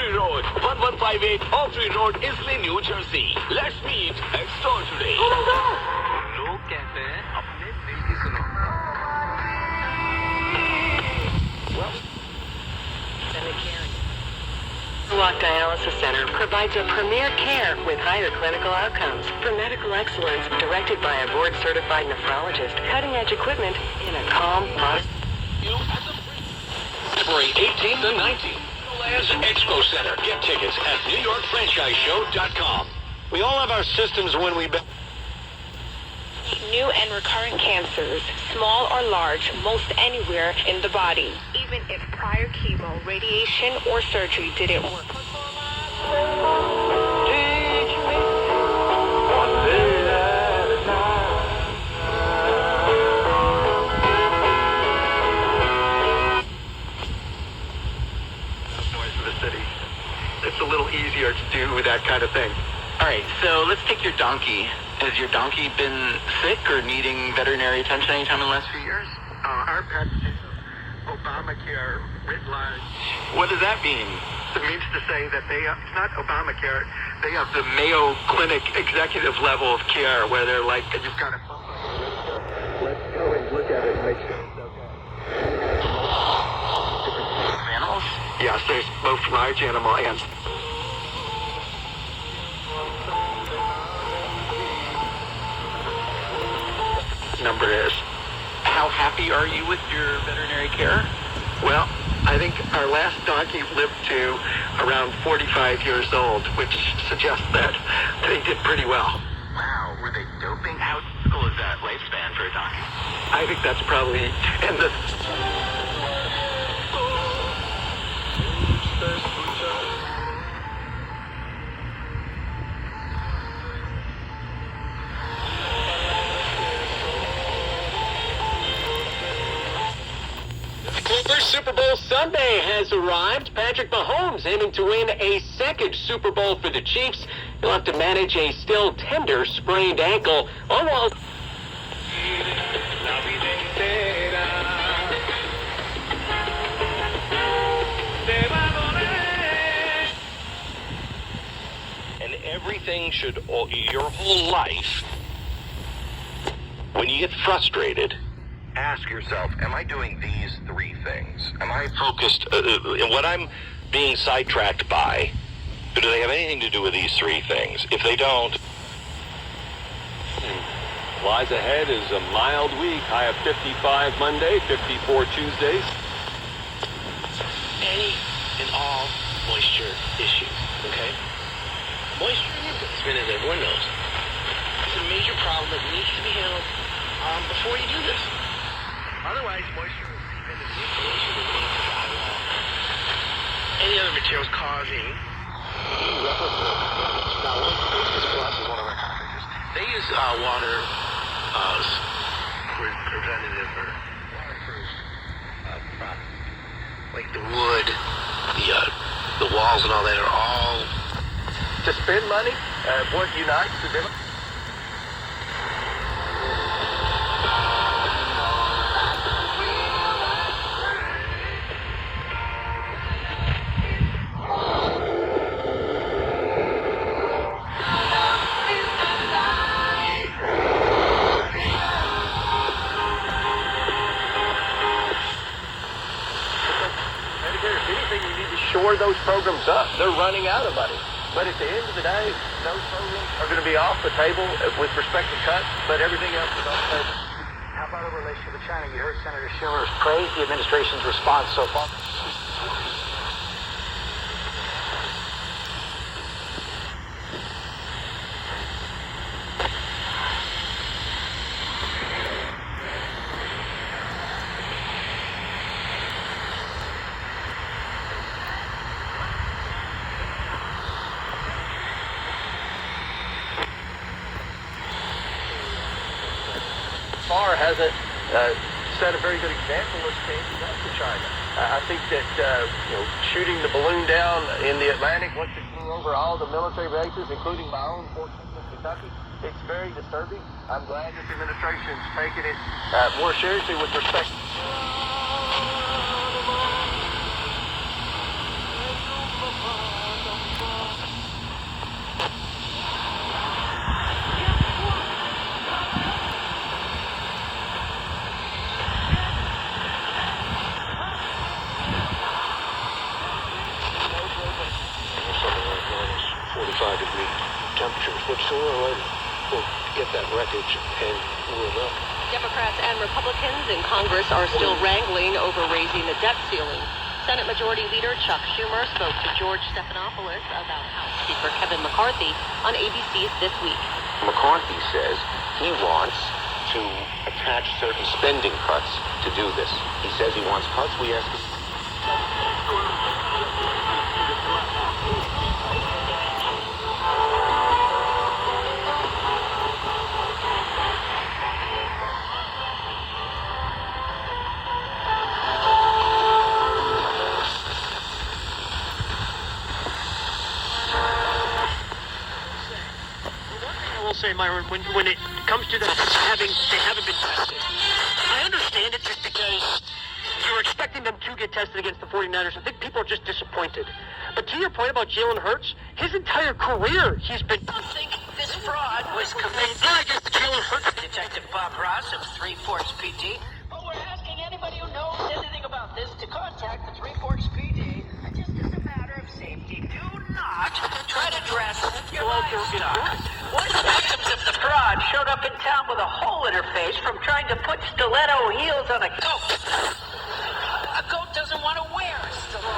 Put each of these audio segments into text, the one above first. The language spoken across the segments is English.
Autry Road, 1158 Autry Road, Islip, New Jersey. Let's meet at store today. लोग कहते हैं अपने दिल की सुनो. WAC Dialysis Center provides a premier care with higher clinical outcomes for medical excellence, directed by a board-certified nephrologist, cutting-edge equipment in a calm, modest... February 18th and 19th. Expo Center. Get tickets at NewYorkFranchiseShow.com. We all have our systems when we... New and recurrent cancers, small or large, most anywhere in the body, even if prior chemo, radiation, or surgery didn't work. Noise of the city. It's a little easier to do that kind of thing. All right, so let's take your donkey. Has your donkey been sick or needing veterinary attention anytime in the last few years? Our pets do Obamacare writ large. What does that mean? It means to say that it's not Obamacare, they have the Mayo Clinic executive level of care where they're like, you've got to let's go and look at it and make sure it's okay. Animals? Yes, there's both large animal and... number is. How happy are you with your veterinary care? Well, I think our last donkey lived to around 45 years old, which suggests that they did pretty well. Wow, were they doping? How typical is that lifespan for a donkey? I think that's probably in the... Super Bowl Sunday has arrived. Patrick Mahomes aiming to win a second Super Bowl for the Chiefs. He'll have to manage a still tender sprained ankle. All while... And everything should, your whole life, when you get frustrated, ask yourself, am I doing these three things? Am I focused, in what I'm being sidetracked by, do they have anything to do with these three things? If they don't... Lies ahead is a mild week. High of 55 Monday, 54 Tuesdays. Any and all moisture issues, okay? Moisture in your basement, as everyone knows, is a major problem that needs to be handled before you do this. Otherwise, moisture will seep into the insulation that leads to drywall. Any other materials causing... Now, this for us is one of our contractors. They use water preventative or waterproof products. Like the wood, the walls and all that are all... To spend money, what unites the Democrats? Shore those programs up. They're running out of money. But at the end of the day, those programs are going to be off the table with respect to cuts, but everything else is on the table. How about a relationship with China? You heard Senator Schumer's praise the administration's response so far. Hasn't set a very good example of standing up to China. I think that shooting the balloon down in the Atlantic once it flew over all the military bases, including my own Fort Smith, Kentucky, it's very disturbing. I'm glad that the administration's taking it more seriously with respect. which sooner or later we'll get that wreckage and we'll know. Democrats and Republicans in Congress are still wrangling over raising the debt ceiling. Senate Majority Leader Chuck Schumer spoke to George Stephanopoulos about House Speaker Kevin McCarthy on ABC's This Week. McCarthy says he wants to attach certain spending cuts to do this. He says he wants cuts. We ask him. Say, Myron, when it comes to the they haven't been tested. I understand it just because you're expecting them to get tested against the 49ers. I think people are just disappointed. But to your point about Jalen Hurts, his entire career, he's been... I think this fraud was committed not against Jalen Hurts. Detective Bob Ross of Three Forks PD. But we're asking anybody who knows anything about this to contact the Three Forks PD. Just as a matter of safety, do not try to dress your livestock. One of the victims of the fraud showed up in town with a hole in her face from trying to put stiletto heels on a goat. A goat doesn't want to wear a stiletto.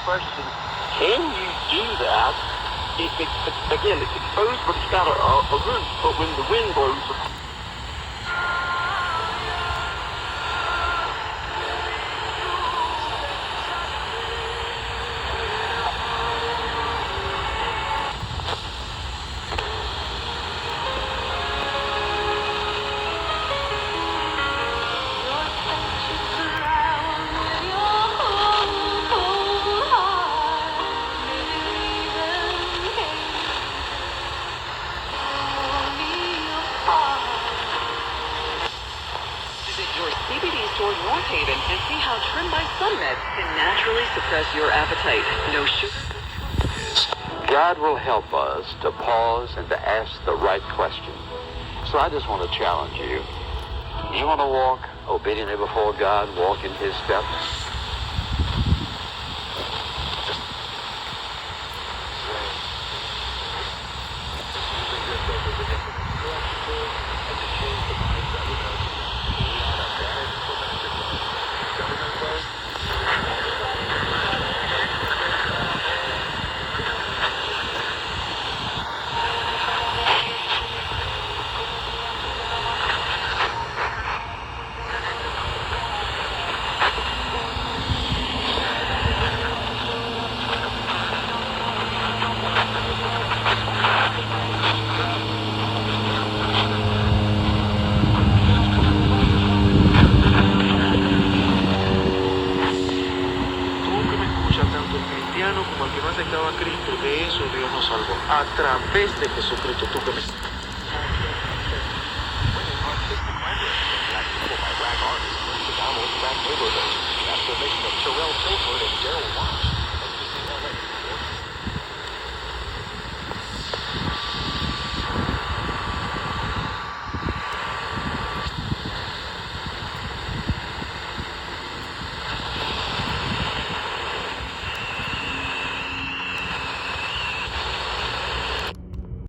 Question, can you do that if it's exposed but it's got a roof, but when the wind blows... Store North Haven and see how Trim by Sunmed can naturally suppress your appetite. No sugar. God will help us to pause and to ask the right question. So I just want to challenge you. You want to walk obediently before God, walk in His steps? Como el que no aceptaba a Cristo, de eso Dios nos salvó. A través de Jesucristo, tú que me...